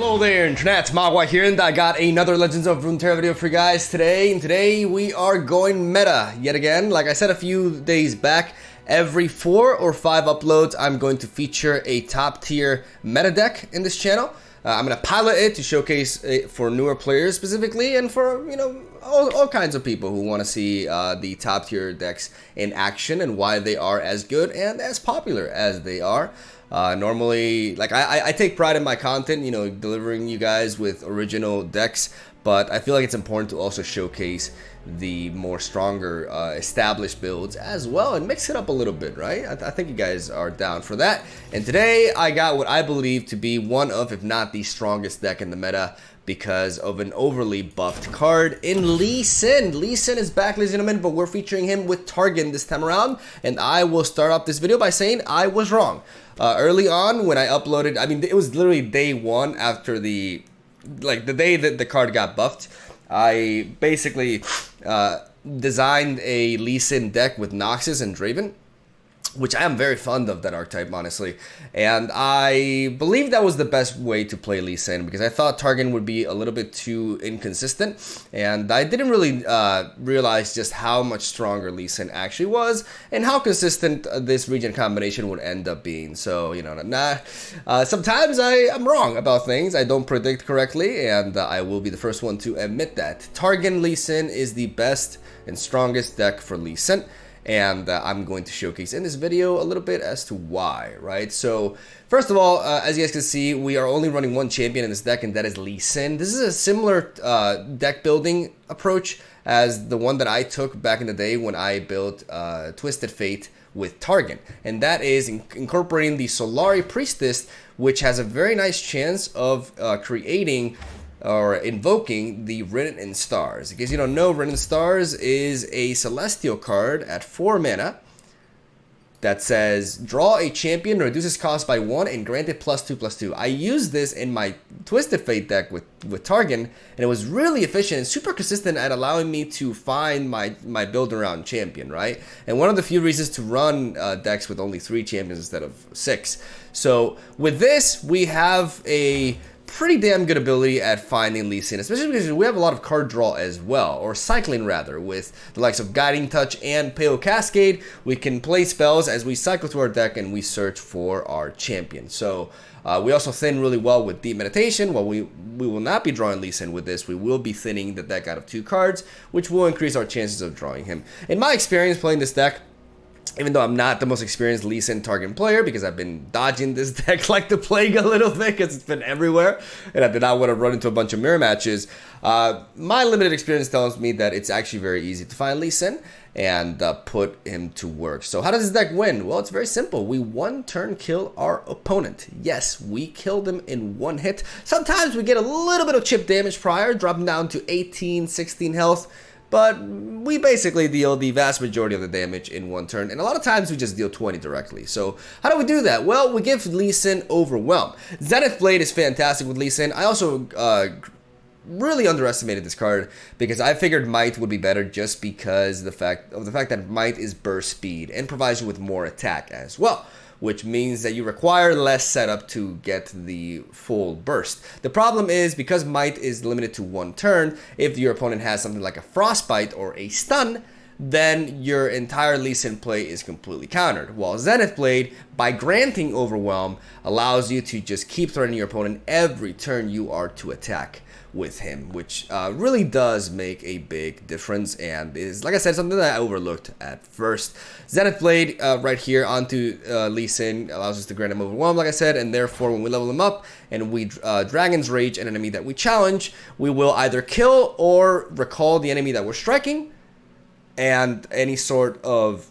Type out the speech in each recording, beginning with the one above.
Hello there, Internet. MegaMogwai here, and I got another Legends of Runeterra video for you guys today. And today we are going meta yet again. Like I said a few days back, every 4 or 5 uploads, I'm going to feature a top tier meta deck in this channel. I'm going to pilot it to showcase it for newer players specifically, and for, you know, all kinds of people who want to see the top tier decks in action and why they are as good and as popular as they are. Normally, like I take pride in my content, you know, delivering you guys with original decks, but I feel like it's important to also showcase the more stronger established builds as well and mix it up a little bit, right? I think you guys are down for that. And today I got what I believe to be one of, if not the strongest deck in the meta, because of an overly buffed card in Lee Sin. Lee Sin is back, ladies and gentlemen, but we're featuring him with Targon this time around, and I will start off this video by saying I was wrong. Early on when I uploaded, I mean, it was literally day 1 after the day that the card got buffed. I basically designed a Lee Sin deck with Noxus and Draven, which I am very fond of that archetype, honestly. And I believe that was the best way to play Lee Sin, because I thought Targon would be a little bit too inconsistent, and I didn't really realize just how much stronger Lee Sin actually was, and how consistent this regen combination would end up being. So, you know, sometimes I'm wrong about things. I don't predict correctly, and I will be the first one to admit that. Targon Lee Sin is the best and strongest deck for Lee Sin. And I'm going to showcase in this video a little bit as to why, right? So, first of all, as you guys can see, we are only running one champion in this deck, and that is Lee Sin. This is a similar deck building approach as the one that I took back in the day when I built Twisted Fate with Targon. And that is incorporating the Solari Priestess, which has a very nice chance of creating or invoking the Written in Stars. In case you don't know, Written in Stars is a celestial card at 4 mana that says draw a champion, reduces cost by 1, and grant it +2/+2. I used this in my Twisted Fate deck with Targon, and it was really efficient and super consistent at allowing me to find my build around champion, right? And one of the few reasons to run decks with only 3 champions instead of 6. So with this, we have a pretty damn good ability at finding Lee Sin, especially because we have a lot of card draw as well, or cycling rather, with the likes of Guiding Touch and Pale Cascade. We can play spells as we cycle through our deck and we search for our champion. So we also thin really well with Deep Meditation. While we will not be drawing Lee Sin with this, we will be thinning the deck out of 2 cards, which will increase our chances of drawing him. In my experience playing this deck, even though I'm not the most experienced Lee Sin Targon player, because I've been dodging this deck like the plague a little bit because it's been everywhere, and I did not want to run into a bunch of mirror matches, my limited experience tells me that it's actually very easy to find Lee Sin and put him to work. So how does this deck win? Well, it's very simple. We 1-turn kill our opponent. Yes, we killed him in 1 hit. Sometimes we get a little bit of chip damage prior, dropping down to 18, 16 health. But we basically deal the vast majority of the damage in 1 turn, and a lot of times we just deal 20 directly. So how do we do that? Well, we give Lee Sin Overwhelm. Zenith Blade is fantastic with Lee Sin. I also really underestimated this card because I figured Might would be better just because the fact that Might is burst speed and provides you with more attack as well, which means that you require less setup to get the full burst. The problem is, because Might is limited to 1 turn, if your opponent has something like a Frostbite or a Stun, then your entire Lee Sin play is completely countered. While Zenith Blade, by granting Overwhelm, allows you to just keep threatening your opponent every turn you are to attack with him, which really does make a big difference, and is, like I said, something that I overlooked at first. Zenith Blade right here onto Lee Sin allows us to grant him Overwhelm, like I said, and therefore when we level him up and we Dragon's Rage an enemy that we challenge, we will either kill or recall the enemy that we're striking, and any sort of,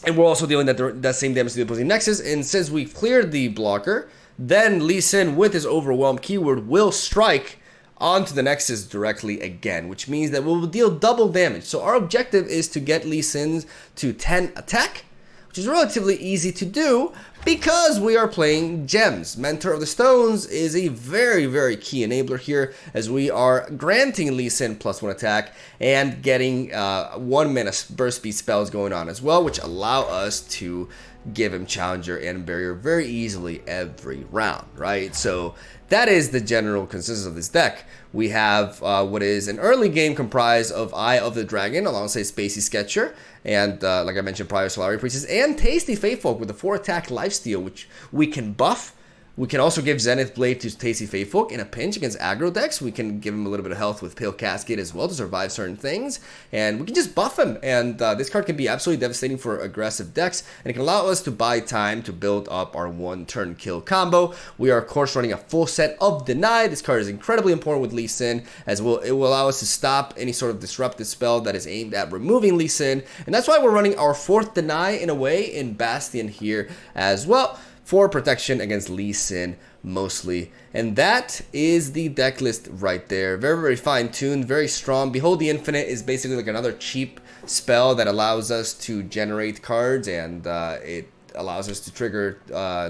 and we're also dealing that same damage to the opposing Nexus. And since we've cleared the blocker, then Lee Sin with his Overwhelm keyword will strike onto the Nexus directly again, which means that we'll deal double damage. So our objective is to get Lee Sin to 10 attack, which is relatively easy to do, because we are playing gems. Mentor of the Stones is a very, very key enabler here, as we are granting Lee Sin +1 attack and getting 1 mana burst speed spells going on as well, which allow us to give him Challenger and Barrier very easily every round, right? So that is the general consensus of this deck. We have what is an early game comprised of Eye of the Dragon alongside Spacey Sketcher, and like I mentioned prior, Solari Priestess, and Tasty Fatefolk with the 4 attack lifesteal, which we can buff. We can also give Zenith Blade to Tasty Fatefolk in a pinch against aggro decks. We can give him a little bit of health with Pale Cascade as well to survive certain things. And we can just buff him. And this card can be absolutely devastating for aggressive decks. And it can allow us to buy time to build up our 1-turn kill combo. We are, of course, running a full set of Deny. This card is incredibly important with Lee Sin, as it will allow us to stop any sort of disruptive spell that is aimed at removing Lee Sin. And that's why we're running our 4th Deny in a way in Bastion here as well, for protection against Lee Sin mostly. And that is the deck list right there. Very, very fine-tuned, very strong. Behold the Infinite is basically like another cheap spell that allows us to generate cards, and it allows us to trigger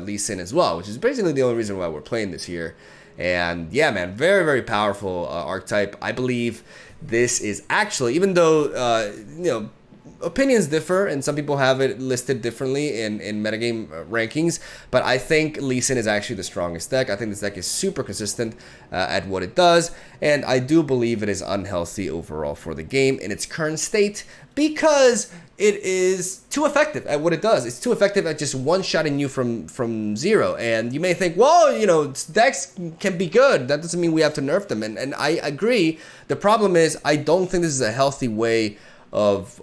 Lee Sin as well, which is basically the only reason why we're playing this here. And yeah, man, very, very powerful archetype. I believe this is actually, even though, you know, opinions differ, and some people have it listed differently in metagame rankings, but I think Lee Sin is actually the strongest deck. I think this deck is super consistent at what it does, and I do believe it is unhealthy overall for the game in its current state, because it is too effective at what it does. It's too effective at just one-shotting you from zero. And you may think, well, you know, decks can be good. That doesn't mean we have to nerf them. And I agree. The problem is, I don't think this is a healthy way of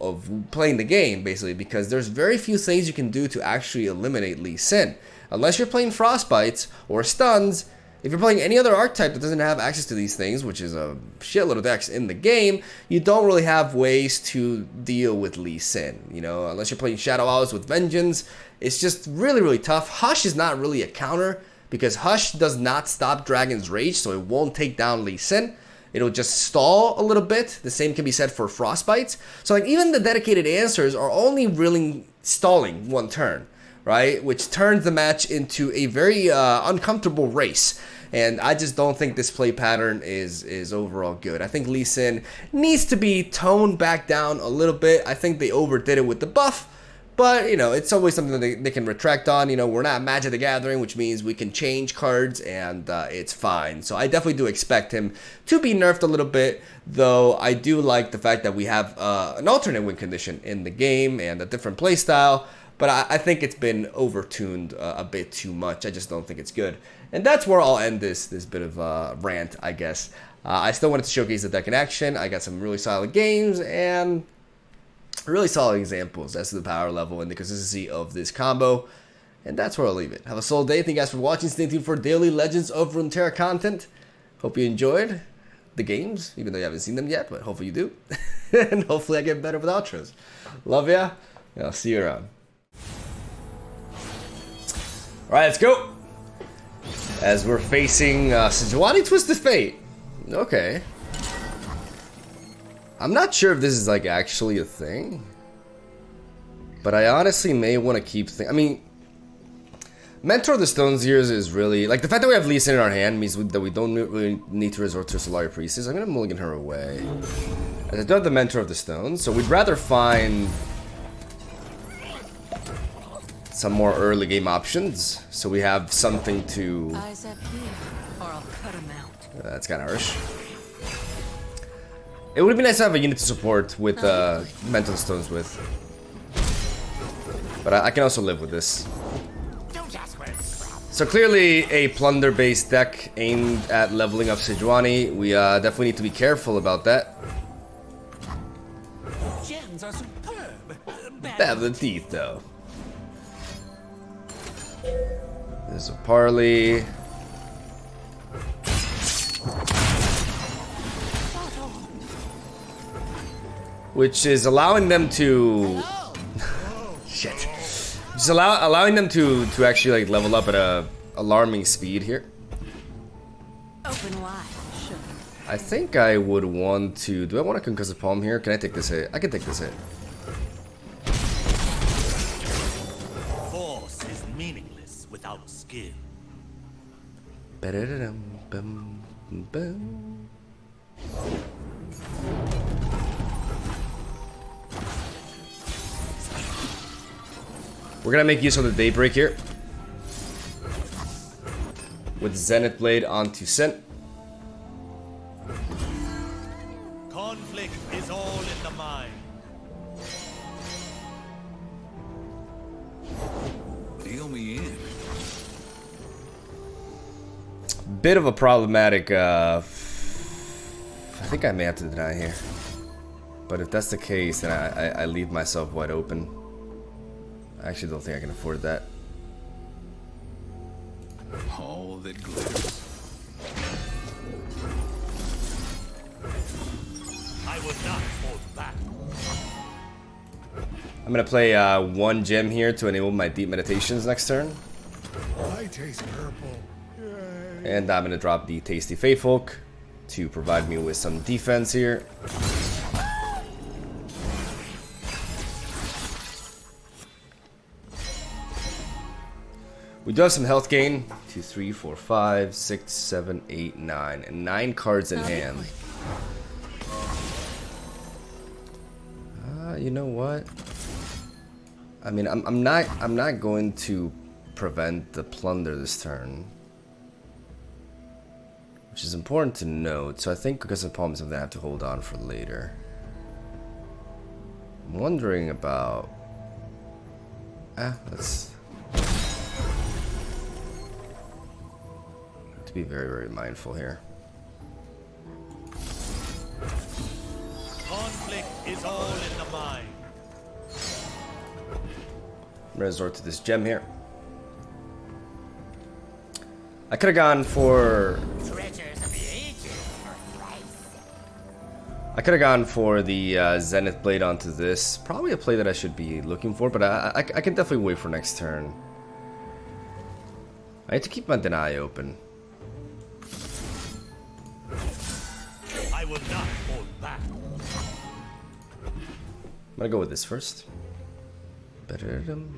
playing the game, basically, because there's very few things you can do to actually eliminate Lee Sin. Unless you're playing Frostbites or Stuns, if you're playing any other archetype that doesn't have access to these things, which is a shitload of decks in the game, you don't really have ways to deal with Lee Sin. You know, unless you're playing Shadow Owls with Vengeance, it's just really, really tough. Hush is not really a counter, because Hush does not stop Dragon's Rage, so it won't take down Lee Sin. It'll just stall a little bit. The same can be said for Frostbites. So like even the dedicated answers are only really stalling 1 turn, right? Which turns the match into a very uncomfortable race. And I just don't think this play pattern is overall good. I think Lee Sin needs to be toned back down a little bit. I think they overdid it with the buff. But, you know, it's always something that they can retract on. You know, we're not Magic the Gathering, which means we can change cards, and it's fine. So I definitely do expect him to be nerfed a little bit, though I do like the fact that we have an alternate win condition in the game and a different play style. But I think it's been overtuned a bit too much. I just don't think it's good. And that's where I'll end this bit of rant, I guess. I still wanted to showcase the deck in action. I got some really solid games, and really solid examples as to the power level and the consistency of this combo. And that's where I'll leave it. Have a solid day. Thank you guys for watching. Stay tuned for daily Legends of Runeterra content. Hope you enjoyed the games, even though you haven't seen them yet, but hopefully you do. And hopefully I get better with outros. Love ya. And I'll see you around. Alright, let's go. As we're facing Sejuani Twisted Fate. Okay. I'm not sure if this is like actually a thing, but I honestly may want to keep I mean, Mentor of the Stones here is really, like, the fact that we have Lee Sin in our hand means that we don't really need to resort to Solari Priestess. I'm going to mulligan her away. As I do have the Mentor of the Stones, so we'd rather find some more early game options, so we have something to... Eyes up here, or I'll cut 'em out. That's kind of harsh. It would be nice to have a unit to support with Mental Stones with. But I can also live with this. So clearly a plunder-based deck aimed at leveling up Sejuani. We definitely need to be careful about that. Gems are superb. Bad with the teeth, though. There's a parley. Which is allowing them to shit. Just allowing them to actually like level up at a alarming speed here. Open wide, sugar. I think I would want to. Do I want to concussive palm here? Can I take this hit? I can take this hit. Force is meaningless without skill. Ba-da-da-dum-bum-bum. We're gonna make use of the Daybreak here. With Zenith Blade onto Scent. Conflict is all in the mind. Deal me in. Bit of a problematic, I think I may have to deny here. But if that's the case, then I leave myself wide open. I actually don't think I can afford that. All that glitters. I will not hold back. I'm gonna play one gem here to enable my deep meditations next turn. I taste purple. Yay. And I'm gonna drop the Tasty Faithfolk to provide me with some defense here. We do have some health gain. 2, 3, 4, 5, 6, 7, 8, 9. And 9 cards in hand. You know what? I mean, I'm not going to prevent the plunder this turn, which is important to note. So I think because of Palm is something I have to hold on for later. I'm wondering about. Let's. To be very, very mindful here. Conflict is all in the mind. I'm gonna resort to this gem here. I could have gone for. I could have gone for the Zenith Blade onto this. Probably a play that I should be looking for, but I can definitely wait for next turn. I need to keep my deny open. I will not hold back. I'm gonna go with this first.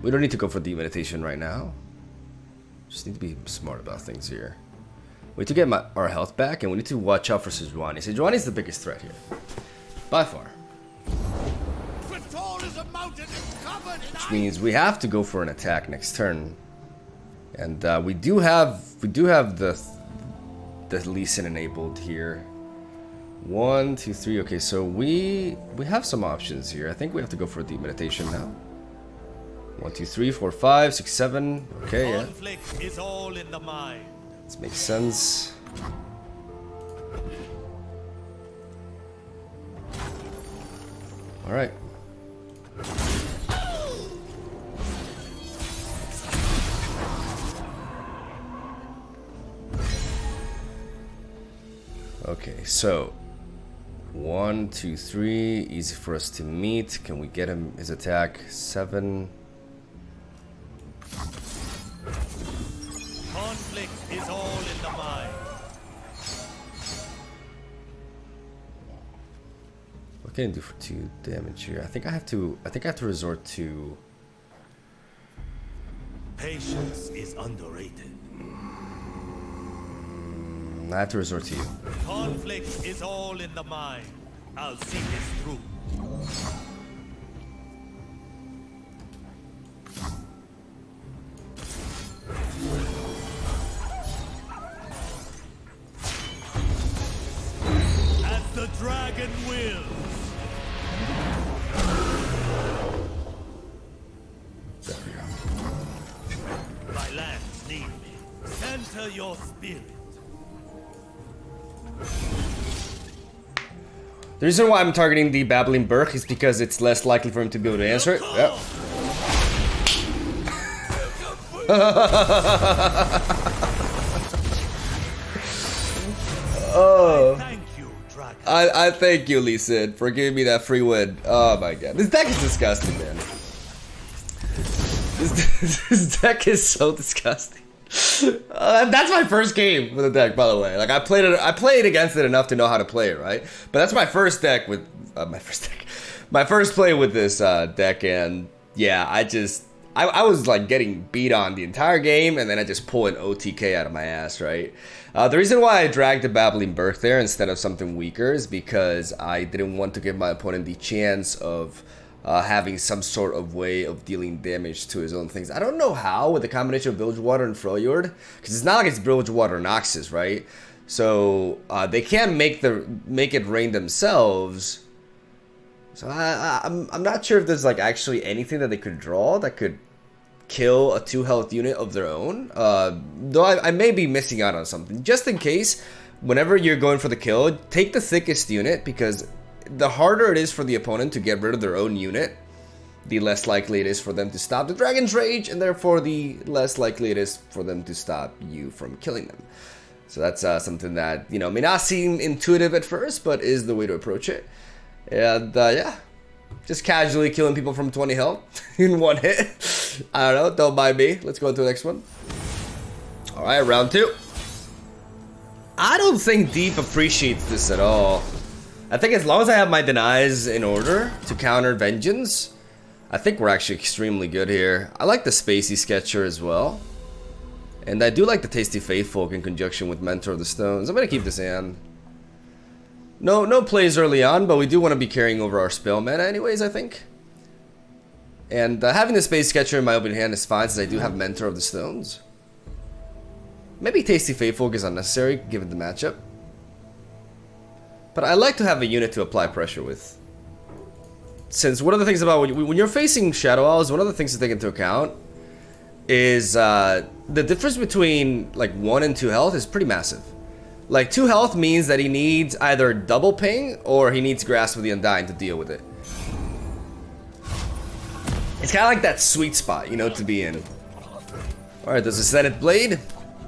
We don't need to go for deep meditation right now. Just need to be smart about things here. We need to get our health back, and we need to watch out for Sejuani. Sejuani is the biggest threat here, by far. Which means we have to go for an attack next turn, and we do have the Lee Sin enabled here. 1, 2, 3. Okay, so we have some options here. I think we have to go for a deep meditation now. 1, 2, 3, 4, 5, 6, 7. Okay, yeah. Conflict is all in the mind. This makes sense. All right. Okay, so 1, 2, 3, easy for us to meet. Can we get him his attack? 7. Conflict is all in the mind. What can I do for 2 damage here? I think I have to resort to. Patience is underrated. I have to resort to you. Conflict is all in the mind. I'll see this through. As the dragon wills. There we go. My lands need me. Center your spirit. The reason why I'm targeting the Babbling Burk is because it's less likely for him to be able to answer it. Yep. Oh. Thank you, dragon. I thank you, Lee Sin, for giving me that free win. Oh my god. This deck is disgusting, man. This deck is so disgusting. That's my first game with the deck, by the way. Like I played against it enough to know how to play it, right? But that's my first deck with my first play with this deck, and yeah, I was like getting beat on the entire game, and then I just pull an OTK out of my ass, right? The reason why I dragged the Babbling Birth there instead of something weaker is because I didn't want to give my opponent the chance of having some sort of way of dealing damage to his own things. I don't know how with the combination of Bilgewater and Freljord, because it's not like it's Bilgewater and Noxus, right? So they can't make it rain themselves. So I'm not sure if there's like actually anything that they could draw that could kill a 2 health unit of their own. Though I may be missing out on something. Just in case, whenever you're going for the kill, take the thickest unit, because the harder it is for the opponent to get rid of their own unit, the less likely it is for them to stop the Dragon's Rage, and therefore the less likely it is for them to stop you from killing them. So that's something that, you know, may not seem intuitive at first, but is the way to approach it. And yeah, just casually killing people from 20 health in one hit. I don't know, don't mind me. Let's go to the next one. Alright, round 2. I don't think Deep appreciates this at all. I think as long as I have my denies in order to counter Vengeance, I think we're actually extremely good here. I like the Spacey Sketcher as well. And I do like the Tasty Faithfolk in conjunction with Mentor of the Stones. I'm going to keep this in. No plays early on, but we do want to be carrying over our spell mana anyways, I think. And having the Space Sketcher in my open hand is fine, since I do have Mentor of the Stones. Maybe Tasty Faithfolk is unnecessary, given the matchup. But I like to have a unit to apply pressure with. Since one of the things about when you're facing Shadow Owls, one of the things to take into account is the difference between like 1 and 2 health is pretty massive. Like 2 health means that he needs either double ping or he needs Grasp of the Undying to deal with it. It's kind of like that sweet spot, you know, to be in. Alright, there's a Zenith Blade.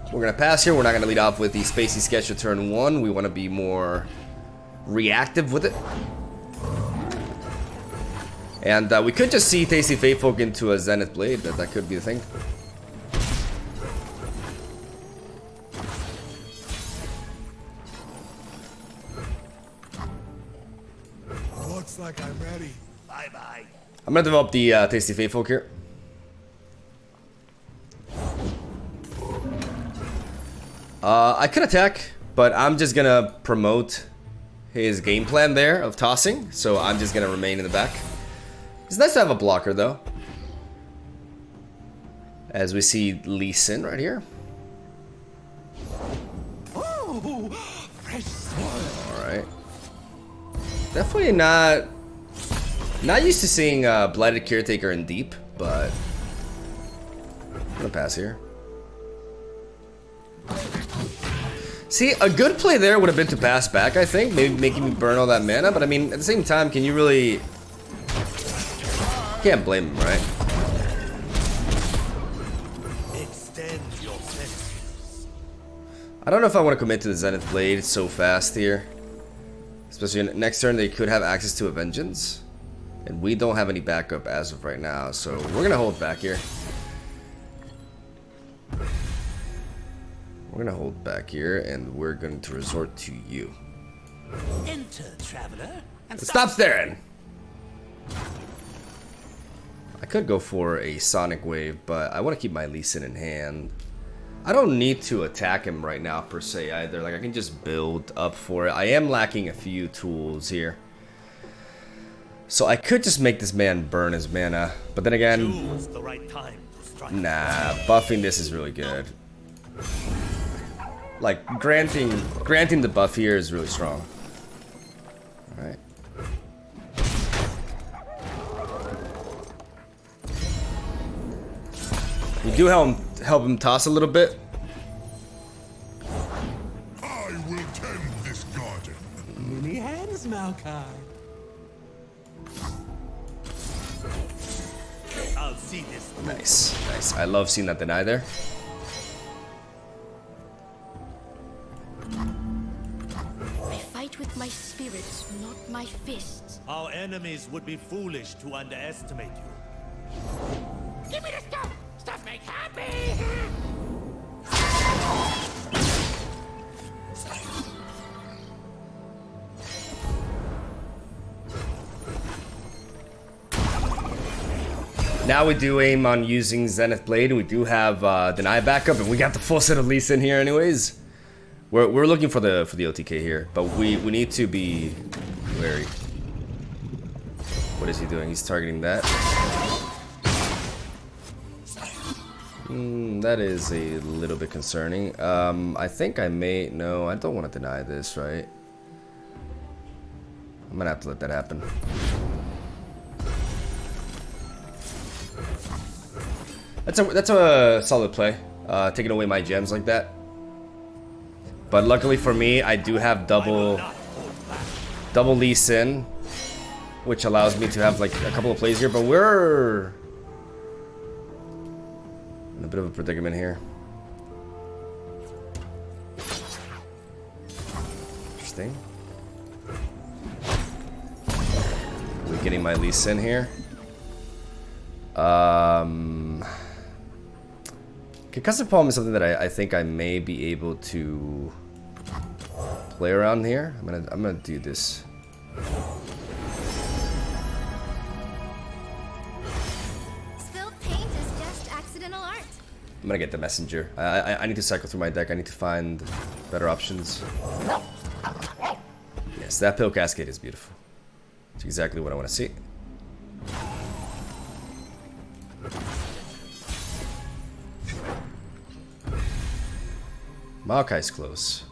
We're going to pass here. We're not going to lead off with the Spacey Sketcher turn 1. We want to be more reactive with it. And we could just see Tasty Faithfolk into a Zenith Blade. That could be the thing. Looks like I'm ready. Bye-bye. I'm gonna develop the Tasty Faithfolk here. I could attack, but I'm just gonna promote his game plan there of tossing. So I'm just gonna remain in the back. It's nice to have a blocker though. As we see Lee Sin right here. Oh, fresh sword. Alright. Definitely not used to seeing Blighted Caretaker in Deep, but I'm gonna pass here. See, a good play there would have been to pass back, I think. Maybe making me burn all that mana, but I mean, at the same time, can you really... Can't blame him, right? Extend your senses. I don't know if I want to commit to the Zenith Blade so fast here. Especially next turn, they could have access to a Vengeance. And we don't have any backup as of right now, so we're going to hold back here. We're going to hold back here, and we're going to resort to you. Enter, traveler, and Stop staring! I could go for a Sonic Wave, but I want to keep my Lee Sin in hand. I don't need to attack him right now per se either. Like, I can just build up for it. I am lacking a few tools here. So I could just make this man burn his mana. But then again, choose the right time to strike. nah, buffing this is really good. Like, granting the buff here is really strong. Alright. We do help him toss a little bit. I will tend this garden. Many hands, Maokai. I'll see this. Nice, nice. I love seeing that deny there. I fight with my spirits, not my fists. Our enemies would be foolish to underestimate you. Give me the stuff! Stuff make happy! Now we do aim on using Zenith Blade, and we do have Deny backup, and we got the full set of Lee Sin here anyways. We're looking for the OTK here, but we need to be wary. What is he doing? He's targeting that. That is a little bit concerning. I think I may... No, I don't want to deny this, right? I'm gonna have to let that happen. That's a solid play. Taking away my gems like that. But luckily for me, I do have double Lee Sin, which allows me to have like a couple of plays here. But we're in a bit of a predicament here. Interesting. We're getting my Lee Sin here. Concussive Palm is something that I think I may be able to play around here. I'm gonna do this. Spilled paint is just accidental art. I'm gonna get the messenger. I need to cycle through my deck. I need to find better options. Yes, that Pill Cascade is beautiful. It's exactly what I want to see. Maokai's close.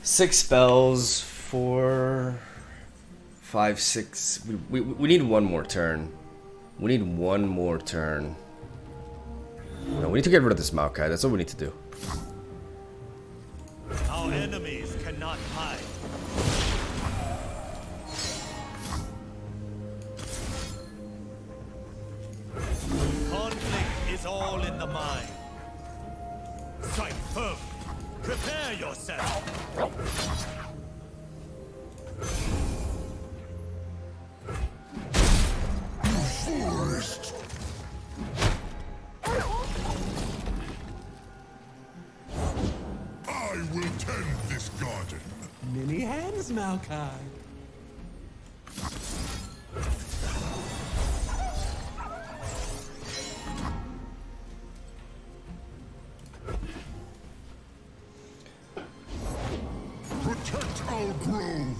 6 spells, 4, 5, 6. We need one more turn. We need one more turn. No, we need to get rid of this Maokai. That's what we need to do. Our enemies cannot hide. Conflict is all in the mind. Strike firm. Prepare yourself. Forest. I will tend this garden. Many hands, Maokai. Protect our grove.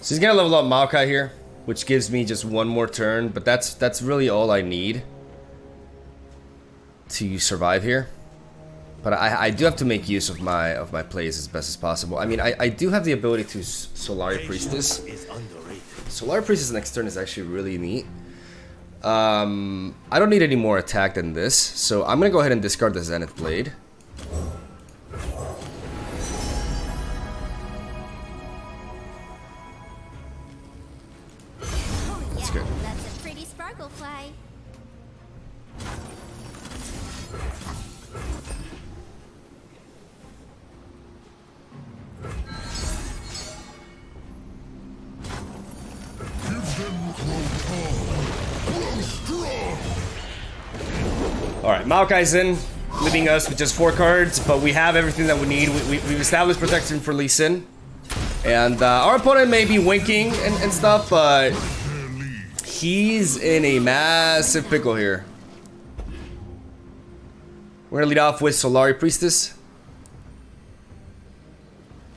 So he's gonna level up Maokai here, which gives me just one more turn, but that's really all I need to survive here. But I do have to make use of my plays as best as possible. I mean, I do have the ability to Solari Priestess. Is underrated. Solari Priestess next turn is actually really neat. I don't need any more attack than this, so I'm gonna go ahead and discard the Zenith Blade. Oh yeah, good. that's a pretty sparkle fly. Give them grow tall. Grow strong. Alright, Maokai's in, leaving us with just 4 cards, but we have everything that we need. We've established protection for Lee Sin. And our opponent may be winking and stuff, but he's in a massive pickle here. We're gonna lead off with Solari Priestess.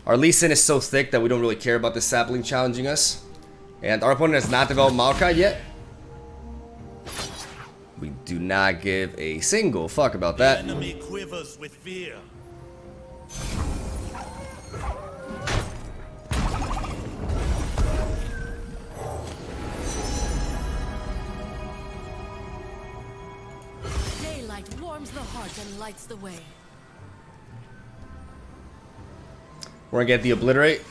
Our Lee Sin is so thick that we don't really care about this sapling challenging us. And our opponent has not developed Maokai yet. We do not give a single fuck about that. Enemy quivers with fear. Daylight warms the heart and lights the way. We're gonna get the Obliterate.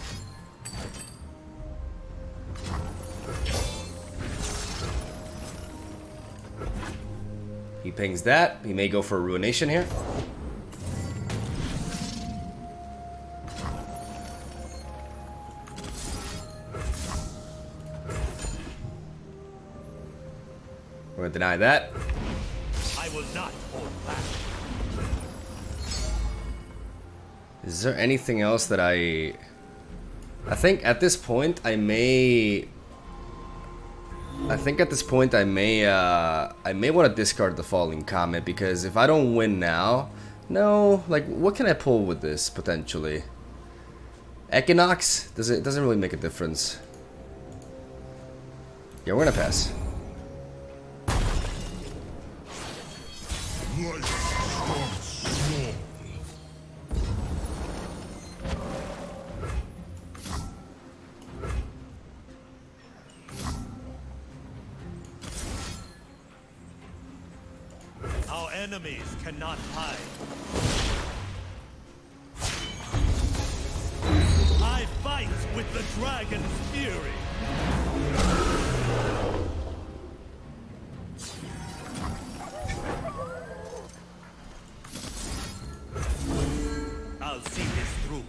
He pings that. He may go for a Ruination here. We're gonna deny that. I will not hold back. Is there anything else that I think at this point I may want to discard the Falling Comet, because if I don't win now, no, like what can I pull with this potentially? Equinox? Doesn't really make a difference. Yeah, we're gonna pass. Life starts small. Our enemies cannot hide. I fight with the dragon's fury. I'll see this through.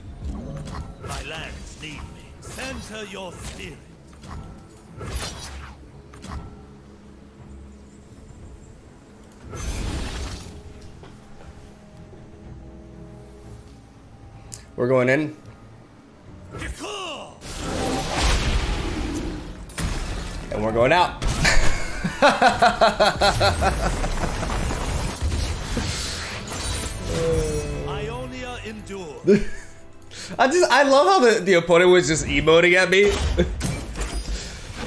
My lands need me. Center your spirit. We're going in. And we're going out. Ionia endure. I love how the opponent was just emoting at me.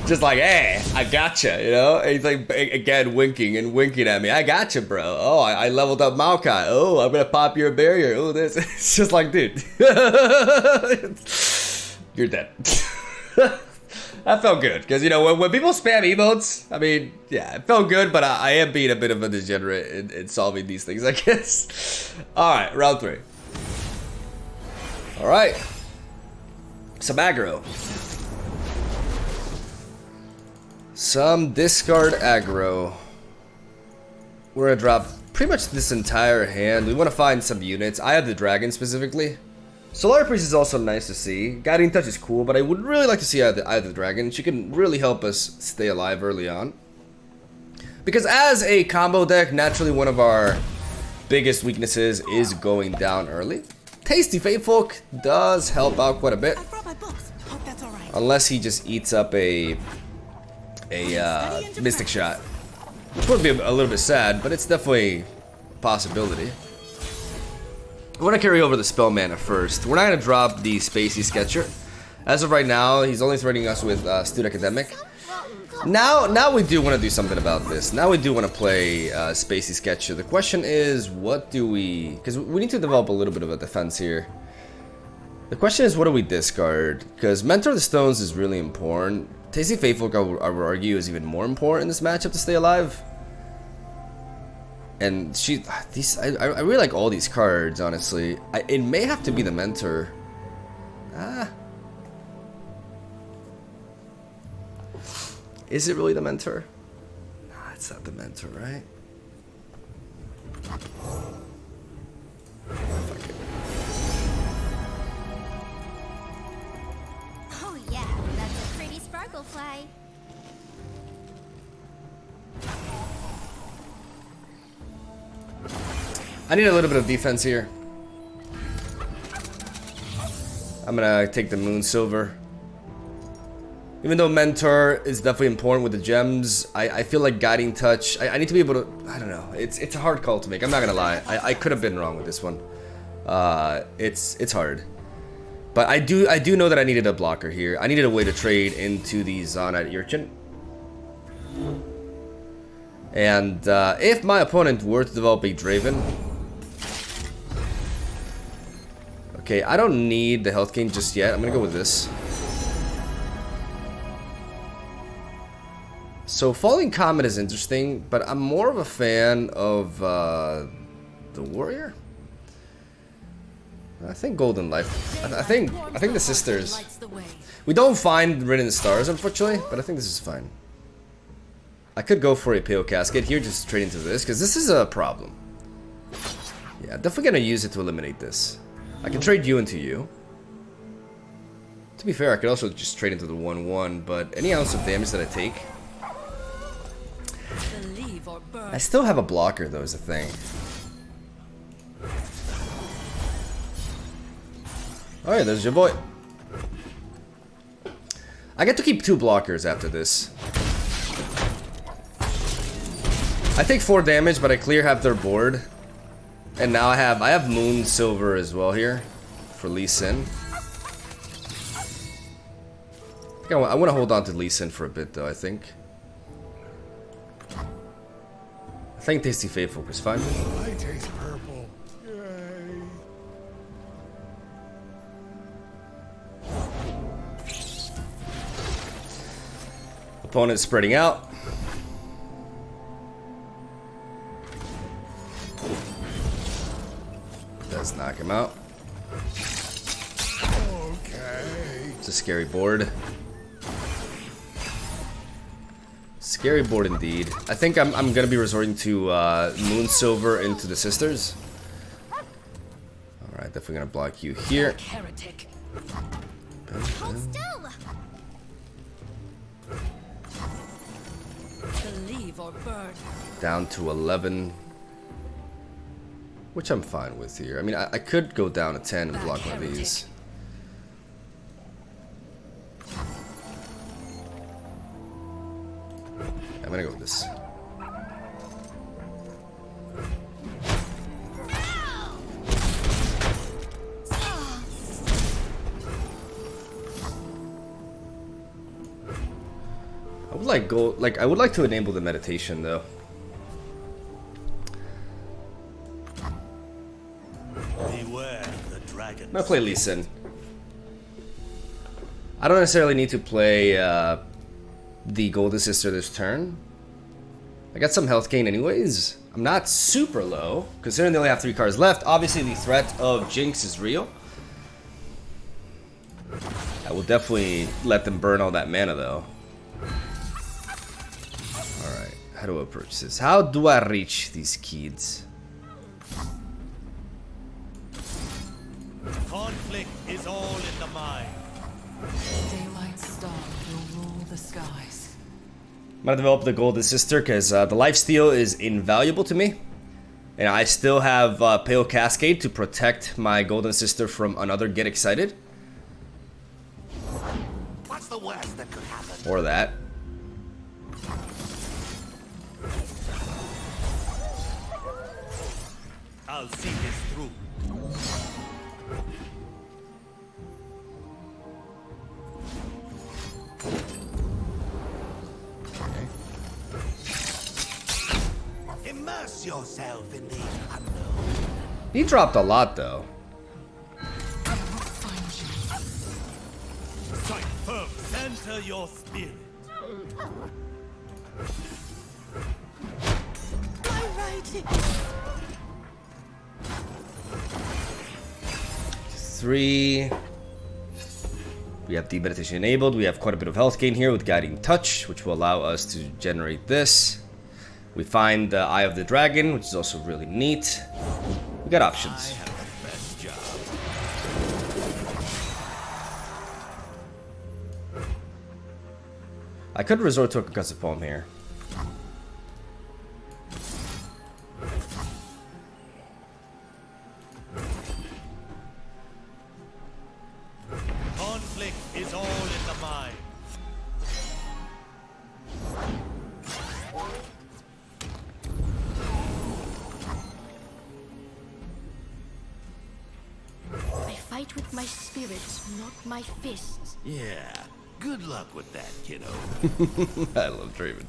Just like, hey, I gotcha, you know? And he's like, again, winking at me. I gotcha, bro. Oh, I leveled up Maokai. Oh, I'm gonna pop your barrier. Oh, this. It's just like, dude. You're dead. That felt good, because, you know, when people spam emotes, I mean, yeah, it felt good, but I am being a bit of a degenerate in solving these things, I guess. Alright, round 3. Alright. Some aggro. Some discard aggro. We're gonna drop pretty much this entire hand. We want to find some units. I have the dragon specifically. Solar Priest is also nice to see. Guiding Touch is cool, but I would really like to see either dragon. She can really help us stay alive early on. Because as a combo deck, naturally one of our biggest weaknesses is going down early. Tasty Fatefolk does help out quite a bit. I brought my books. Hope that's all right. Unless he just eats up a Mystic Shot. Which would be a little bit sad, but it's definitely a possibility. I want to carry over the spell mana first. We're not going to drop the Spacey Sketcher. As of right now, he's only threatening us with Student Academic. Now we do want to do something about this. Now we do want to play Spacey Sketcher. The question is, what do we... Because we need to develop a little bit of a defense here. The question is, what do we discard? Because Mentor of the Stones is really important. Tasty Faithful, I would argue, is even more important in this matchup to stay alive. And I really like all these cards, honestly. It may have to be the Mentor. Is it really the Mentor? Nah, it's not the Mentor, right? Fuck it. Oh yeah, that's a pretty sparkle fly. I need a little bit of defense here. I'm gonna take the Moon Silver. Even though Mentor is definitely important with the gems, I feel like Guiding Touch, I need to be able to, I don't know, it's a hard call to make, I'm not gonna lie. I could have been wrong with this one. It's hard. But I do know that I needed a blocker here. I needed a way to trade into the Zonite Urchin. And if my opponent were to develop a Draven... Okay, I don't need the Health Gain just yet. I'm gonna go with this. So Falling Comet is interesting, but I'm more of a fan of the Warrior. I think Golden Life. I think the Sisters. We don't find Ridden Stars, unfortunately, but I think this is fine. I could go for a Pale Cascade here, just trade into this, because this is a problem. Yeah, definitely gonna use it to eliminate this. I can trade you into you. To be fair, I could also just trade into the 1/1, but any ounce of damage that I take... I still have a blocker, though, is the thing. Alright, there's your boy. I get to keep 2 blockers after this. I take 4 damage, but I clear half their board. And now I have Moon Silver as well here for Lee Sin. I want to hold on to Lee Sin for a bit though, I think. I think Tasty Faithful is fine. I taste purple. Yay. Opponent spreading out. Does knock him out. Okay. It's a scary board. Scary board indeed. I think I'm gonna be resorting to Moon Silver into the Sisters. Alright, definitely gonna block you here. Heretic. Hold still. Believe or burn. Down to 11. Which I'm fine with here. I mean, I could go down to 10 and block one of these. I'm gonna go with this. I would like to enable the meditation though. Beware the dragon. I'm gonna play Lee Sin. I don't necessarily need to play the Golden Sister this turn. I got some health gain anyways. I'm not super low, considering they only have 3 cards left. Obviously the threat of Jinx is real. I will definitely let them burn all that mana though. Alright, how do I approach this? How do I reach these kids? Conflict is all in the mind. Daylight star will rule the skies. I'm gonna develop the Golden Sister because the lifesteal is invaluable to me. And I still have Pale Cascade to protect my Golden Sister from another Get Excited. What's the worst that could happen? Or that. I'll see this through. Immerse yourself in the unknown. He dropped a lot though. Strike firm. Center your spirit. My writing. 3. We have the meditation enabled. We have quite a bit of health gain here with Guiding Touch, which will allow us to generate this. We find the Eye of the Dragon, which is also really neat. We got options. I have the best job. I could resort to a concussive poem here. Conflict is all in the mind. I fight with my spirit, not my fists. Yeah. Good luck with that, kiddo. I love Draven.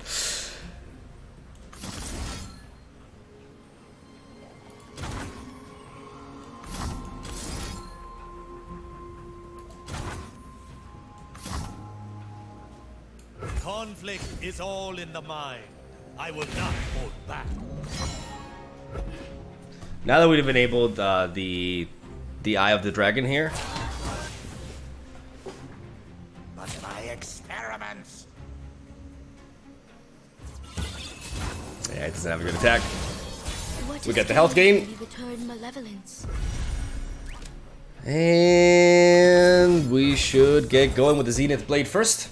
Conflict is all in the mind. I will not hold back. Now that we've enabled the Eye of the Dragon here, But my experiments. yeah, it doesn't have a good attack. What We is got the health gain. done, we return malevolence. And we should get going with the Zenith Blade first.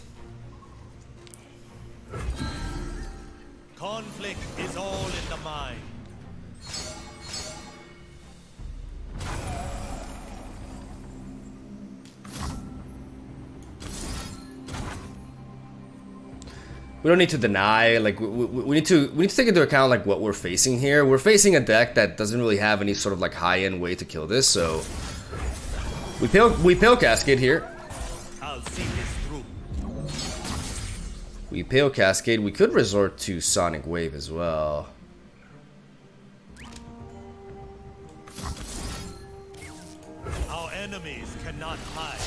Conflict is all in the mind. we don't need to deny, like, we need to take into account, like, what we're facing here. We're facing a deck that doesn't really have any sort of, like, high-end way to kill this, so we Pale Cascade here. I'll see this through. We Pale Cascade. We could resort to Sonic Wave as well. Our enemies cannot hide.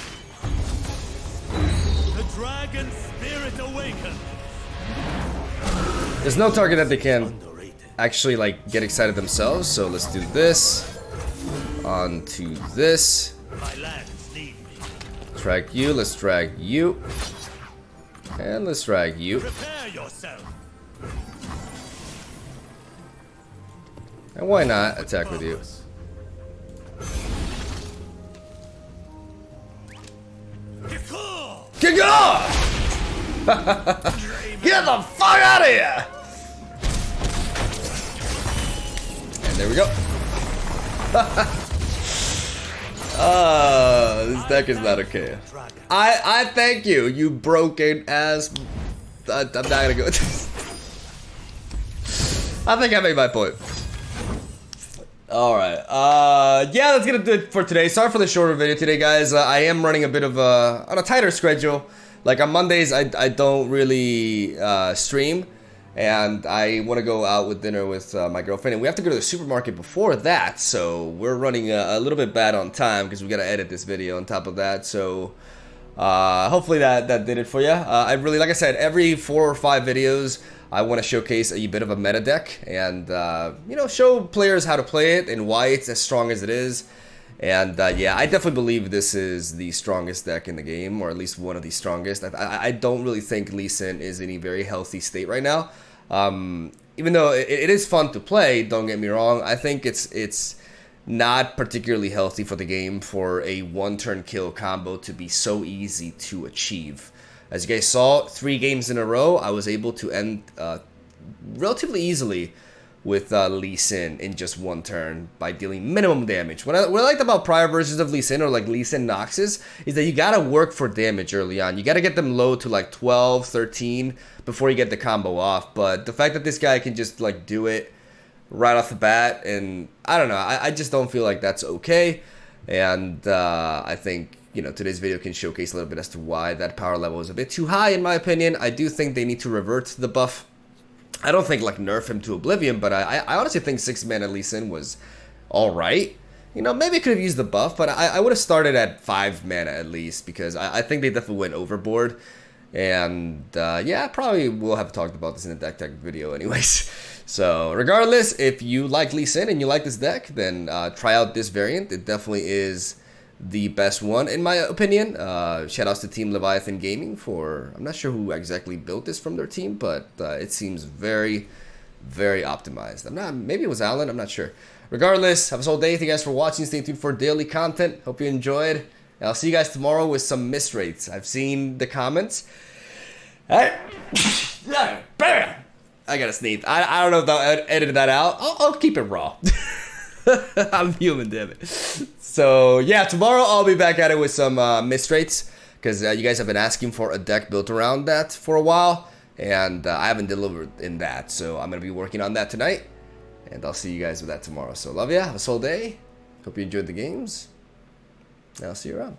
The dragon spirit awakens. There's no target that they can actually, like, get excited themselves, so let's do this. On to this. My lands need me. Drag you, let's drag you. And let's drag you. Prepare yourself. And why not attack with you? Get off! Get the fuck out of here! And there we go. This deck is not okay. I thank you, you broken ass. I'm not gonna go with this. I think I made my point. Alright, yeah, that's gonna do it for today. Sorry for the shorter video today, guys. I am running a bit of on a tighter schedule. Like, on Mondays, I don't really stream, and I want to go out with dinner with my girlfriend, and we have to go to the supermarket before that, so we're running a little bit bad on time, because we gotta edit this video on top of that, so hopefully that did it for you. I really, like I said, every 4 or 5 videos, I want to showcase a bit of a meta deck and, you know, show players how to play it and why it's as strong as it is. And, yeah, I definitely believe this is the strongest deck in the game, or at least one of the strongest. I don't really think Lee Sin is in a very healthy state right now. Even though it is fun to play, don't get me wrong, I think it's not particularly healthy for the game for a one-turn kill combo to be so easy to achieve. As you guys saw, 3 games in a row, I was able to end relatively easily with Lee Sin in just 1 turn by dealing minimum damage. What I liked about prior versions of Lee Sin, or like Lee Sin Noxus, is that you gotta work for damage early on. You gotta get them low to like 12, 13 before you get the combo off. But the fact that this guy can just like do it right off the bat, and I don't know, I just don't feel like that's okay. And I think, you know, today's video can showcase a little bit as to why that power level is a bit too high in my opinion. I do think they need to revert the buff. I don't think like nerf him to oblivion, but I honestly think 6-mana Lee Sin was alright. You know, maybe I could have used the buff, but I would have started at 5 mana at least, because I think they definitely went overboard. And yeah, I probably will have talked about this in the deck tech video anyways. So regardless, if you like Lee Sin and you like this deck, then try out this variant. It definitely is the best one in my opinion. Shout outs to Team Leviathan Gaming for, I'm not sure who exactly built this from their team, but it seems very, very optimized. Maybe it was Alan, I'm not sure. Regardless, have a solid day. Thank you guys for watching. Stay tuned for daily content. Hope you enjoyed. And I'll see you guys tomorrow with some miss rates. I've seen the comments. I gotta sneeze. I don't know if I'll edit that out. I'll keep it raw. I'm human, damn it. So yeah, tomorrow I'll be back at it with some miss rates, because you guys have been asking for a deck built around that for a while, and I haven't delivered in that, so I'm gonna be working on that tonight, and I'll see you guys with that tomorrow. So love ya, have a solid day. Hope you enjoyed the games, and I'll see you around.